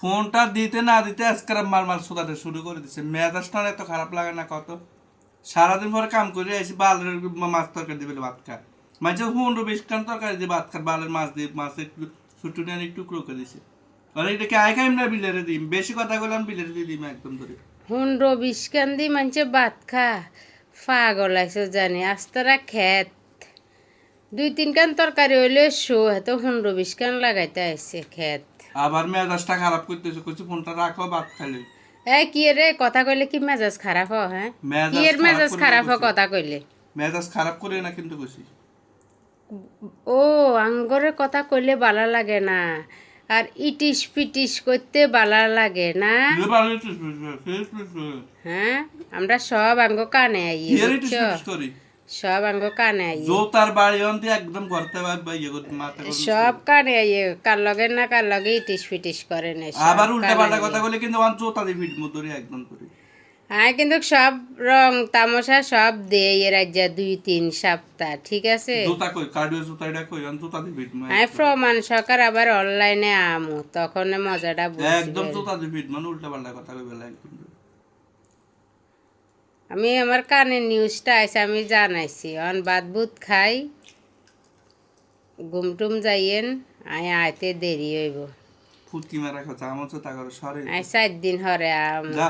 ফোনটা দিতে না দিতে আজকে মার সোদাতে শুরু করে দিচ্ছে। মেজাজটা এত খারাপ লাগে না কত। সারাদিন পরে কাম করে আসি, বালের মাছ তরকারি দিয়ে ভাত খায়। মাঝে 15-20 তরকারি দিয়ে ভাত খায়, বালের মাছ দিয়ে মাছ একটু ছুটু নিয়ে একটু টুকরো করে দিছে। আর এটাকে আয় খাই আমরা বিলেরে দিই, বেশি কথা বললাম বিলেরে দিয়ে দিই একদম ধরে। 15-20 কান দি মানছে ভাত খা পাগল আইসো জানি আস্তারা খেত 2-3 কান তরকারি হইলে শো এত 15-20 কান লাগাইতে আইছে খেত। আবার মেজাজটা খারাপ করতেছে, কিছু ফোনটা রাখো ভাত খাইলে। এই কি রে কথা কইলে কি মেজাজ খারাপ হয়? হ্যাঁ কি এর মেজাজ খারাপ হয় কথা কইলে? মেজাজ খারাপ করে না কিন্তু কইছি। ও আঙ্গরের কথা কইলে ভালো লাগে না, আর ইটিস পিটিস করতে ভালো লাগে না। হ্যাঁ আমরা সব আঙ্গ কানে আই বুঝছো, সব আঙ্গ কানে আই জোতার বাড়ি অন্তে একদম করতে মাথা সব কানে আই কার লগে না কার লগে ইটিস পিটিস করে না। আবার উল্টা পাল্টা কথা বলে কিন্তু আমার জোতা দিয়ে ফিট মতো একদম করে। হ্যাঁ কিন্তু সব রং তামাশা সব দেয় এর রাজ্যা 2-3 সপ্তাহ ঠিক আছে। জুতা কই কার্ডিও জুতা এটা কই আমি জুতা দিয়ে ফিট হ্যাঁ প্রমাণ সরকার আবার অনলাইনে আমু তখন মজাটা বুঝি। একদম জুতা দিয়ে ফিট মানে উল্টা পাল্টা কথা কই বেলা একদম। আমি আমার কানে নিউজটা আইছে আমি জানাইছি অন বাদ বুত খাই গুমটুম যাইয়েন আইতে দেরি হইব। ফুটকি মারা কথা আমার তো তা করে সরে 4 দিন হরে আম যা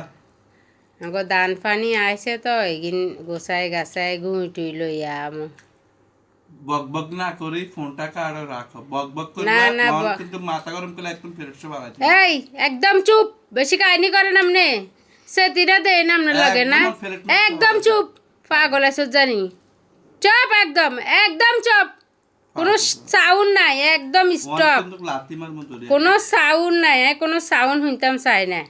আগো দান পানি আইছে তো এগিন গোসাই গাছাই গুই টুই লইয়া আমু। বক বক না করি ফোনটা কাড়ে রাখো, বক বক করে না, কিন্তু মাথা গরম করে একদম ফেরত বাড়াই। এই একদম চুপ, বেশি কাহিনী করেন আপনি, সেতিরা দেন আপনার লাগে না। একদম চুপ পাগল আছো জানি, চুপ একদম একদম চুপ, কোনো সাউন্ড নাই একদম স্টপ, লাতিমার মতো কোনো সাউন্ড নাই কোনো সাউন্ড শুনতাম চাই না।